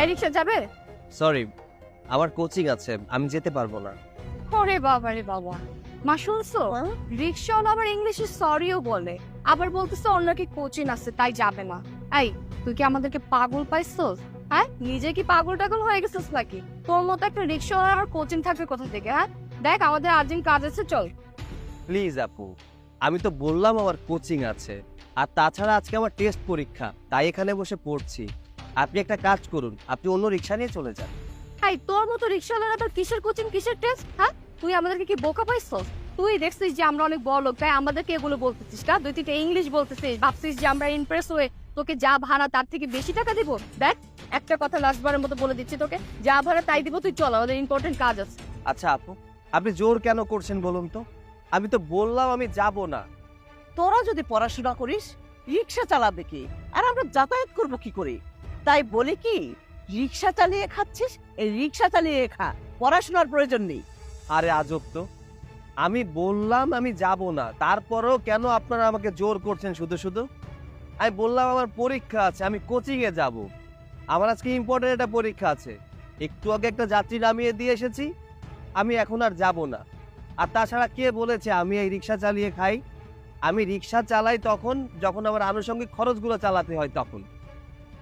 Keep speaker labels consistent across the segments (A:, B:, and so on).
A: এই রিক্সা যাবে?
B: সরি, আমার কোচিং আছে, আমি যেতে পারবো না।
A: ওরে বাবা রে বাবা, মা শুনছো? রিক্সাওয়ালা আবার ইংলিশে সরিও বলে, আবার বলতেছে অন্য কি কোচিং আছে তাই যাবে না। এই তুই কি আমাদেরকে পাগল পাইছস? হ্যাঁ, নিজে কি পাগল টাগল হয়ে গেছিস নাকি? তোর মতো একটা রিক্সাওয়ালা আর কোচিং থাকবে কোথা থেকে? হ্যাঁ দেখ, আমাদের আর্জেন্ট কাজ আছে, চল।
B: প্লিজ আপু, আমি তো বললাম আমার কোচিং আছে, আর তাছাড়া আজকে আমার টেস্ট পরীক্ষা, তাই এখানে বসে পড়ছি। আপনি একটা কাজ করুন, আপনি অন্য রিক্সা নিয়ে চলে যান।
A: এই তোর মতো রিক্সাওয়ালার আবার কিসের কোচিং, কিসের টেস্ট? হ্যাঁ, তুই আমাদেরকে কি বোকা পাইছস? তুই দেখছিস যে আমরা অনেক বড় লোক, তাই আমাদেরকে এগুলো বলতেছিস না? দুই তিনটা ইংলিশ বলতেছিস, ভাবছিস যে আমরা ইমপ্রেস হয়ে তোকে যা ভাড়া তার থেকে বেশি টাকা দিব? দেখ, একটা কথা লাস্টবারের মতো বলে দিচ্ছি তোকে, যা ভাড়া তাই দিব, তুই চল, আমাদের ইম্পর্টেন্ট কাজ আছে।
B: আচ্ছা আপু, আপনি জোর কেন করছেন বলুন তো? আমি তো বললাম আমি যাব না।
C: তোরা যদি পড়াশোনা করিস, রিক্সা চালাবে কি, আর আমরা যাতায়াত করব কি করে? তাই বলি কি, রিক্সা চালিয়ে খাচ্ছিস, এই রিক্সা চালিয়ে খা, পড়াশোনার প্রয়োজন নেই।
B: আরে আজব তো, আমি বললাম আমি যাব না, তারপরেও কেন আপনারা আমাকে জোর করছেন শুধু শুধু? আমি বললাম আমার পরীক্ষা আছে, আমি কোচিং এ যাব, আমার আজকে ইম্পর্টেন্ট একটা পরীক্ষা আছে। একটু আগে একটা যাত্রী নামিয়ে দিয়ে এসেছি, আমি এখন আর যাব না। আর তাছাড়া কে বলেছে আমি এই রিক্সা চালিয়ে খাই? আমি রিক্সা চালাই তখন যখন আমার আনুষঙ্গিক খরচগুলো চালাতে হয় তখন।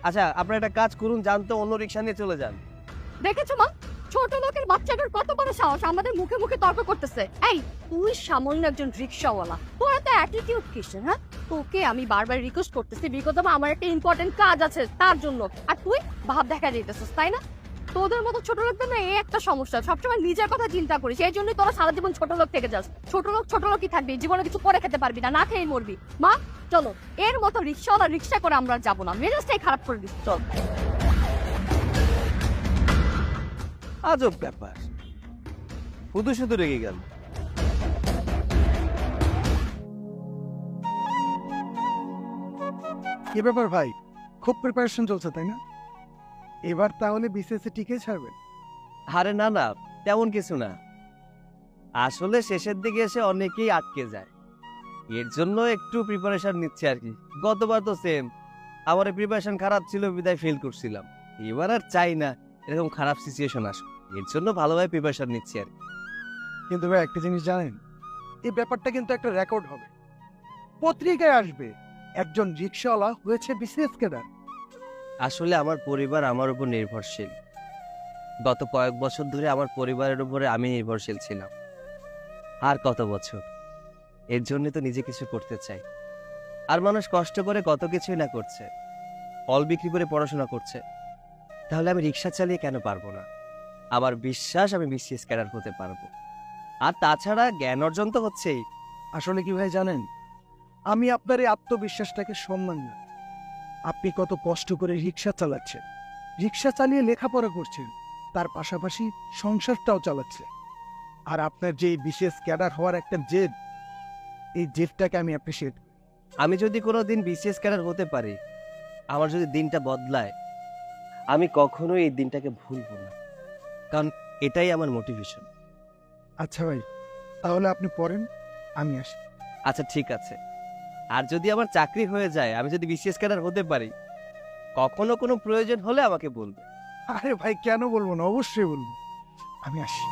B: আচ্ছা, আপনারা একটা কাজ করুন, যান তো, অন্য রিক্সা নিয়ে চলে যান।
A: দেখেছো মা, ছোট লোকের বাচ্চাটার কত বড় সাহস, আমাদের মুখে মুখে তর্ক করতেছে। এই তুই সামান্য একজন রিক্সাওয়ালা, তোর এত অ্যাটিটিউড কিসের? হ্যাঁ, তোকে আমি বারবার রিকোয়েস্ট করতেছি, বিগত আমার একটা ইম্পর্টেন্ট কাজ আছে তার জন্য, আর তুই ভাব দেখা যেতেছিস, তাই না? তোদের মতো ছোট লোকদের না এই একটা সমস্যা, সবসময় নিজের কথা চিন্তা করিস, এই জন্যই তোরা সারা জীবন ছোট লোক থেকে যাস। ছোট লোকই থাকবি, জীবনে কিছু করে খেতে পারবি না, না খেয়ে মরবি। মা চলো, এর মতো রিক্সাওয়ালা রিক্সা করে আমরা যাবো না, মেজাজটাই খারাপ করে দিস, চল।
B: আজব ব্যাপার, শুধু শুধু রেগে গেল।
D: কি ব্যাপার ভাই, খুব প্রিপারেশন চলছে তাই না? এবার তাহলে বিসিএসে টিকে ছাড়বেন?
B: আরে না না, তেমন কিছু না, আসলে শেষের দিকে এসে অনেকেই আটকে যায়, এর জন্য একটু প্রিপারেশন নিচ্ছে আর কি। গতবার তো সেম, আমার প্রিপারেশন খারাপ ছিল, বিদায় ফেল করছিলাম। এবার আর চাই না এরকম খারাপ সিচুয়েশন আসুক, এর জন্য ভালোভাবে প্রিপারেশন নিচ্ছি আর কি।
D: কিন্তু ভাই একটা জিনিস জানেন, এই ব্যাপারটা কিন্তু একটা রেকর্ড হবে, পত্রিকায় আসবে একজন রিক্সাওয়ালা হয়েছে বিসিএস ক্যাডার।
B: আসলে আমার পরিবার আমার উপর নির্ভরশীল, গত কয়েক বছর ধরে আমার পরিবারের উপরে আমি নির্ভরশীল ছিলাম। আর কত বছর, এর জন্য তো নিজে কিছু করতে চাই। আর মানুষ কষ্ট করে কত কিছুই না করছে, ফল বিক্রি করে পড়াশোনা করছে, তাহলে আমি রিক্সা চালিয়ে কেন পারবো না? আমার বিশ্বাস আমি বিসিএস ক্যাডার হতে পারবো। আর তাছাড়া জ্ঞান অর্জন তো হচ্ছেই।
D: আসলে কি ভাই জানেন, আমি আপনার এই আত্মবিশ্বাসটাকে সম্মান জানাই। আপনি কত কষ্ট করে রিক্সা চালাচ্ছেন, রিক্সা চালিয়ে লেখাপড়া করছেন, তার পাশাপাশি সংসারটাও চালাচ্ছে। আর আপনার যে বিশেষ ক্যাডার হওয়ার একটা জেদ, এই জেদটাকে আমি অ্যাপ্রিসিয়েট।
B: আমি যদি কোনোদিন বিসিএস ক্যাডার হতে পারি, আমার যদি দিনটা বদলায়, আমি কখনোই এই দিনটাকে ভুলবো না, কারণ এটাই আমার মোটিভেশন।
D: আচ্ছা ভাই, তাহলে আপনি পড়েন, আমি আসি।
B: আচ্ছা ঠিক আছে, আর যদি আমার চাকরি হয়ে যায়, আমি যদি বিসিএস ক্যাডার হতে পারি, কখনো কোনো প্রয়োজন হলে আমাকে বলবে।
D: আরে ভাই কেন বলবো না, অবশ্যই বলবো, আমি আসি।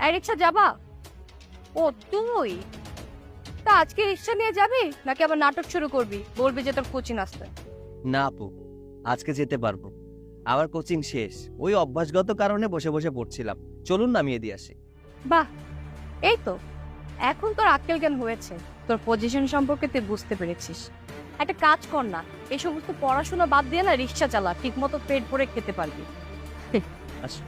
A: এই রিক্সা যাবা? ও তুই তা আজকে রিক্সা নিয়ে যাবি নাকি আবার নাটক শুরু করবি, বলবি যে তোর কোচিং আসতে?
B: না আপু, আজকে যেতে পারবো, আমার কোচিং শেষ, ওই অভ্যাসগত কারণে বসে বসে পড়ছিলাম। চলুন নামিয়ে দিয়ে আসি।
A: বাহ, এই তো এখন তোর আক্কেল জ্ঞান হয়েছে, তোর পজিশন সম্পর্কে তুই বুঝতে পেরেছিস। একটা কাজ কর না, এই সমস্ত পড়াশোনা বাদ দিয়ে না রিক্সা চালা, ঠিক মতো পেট ভরে খেতে পারবি।
B: আসো।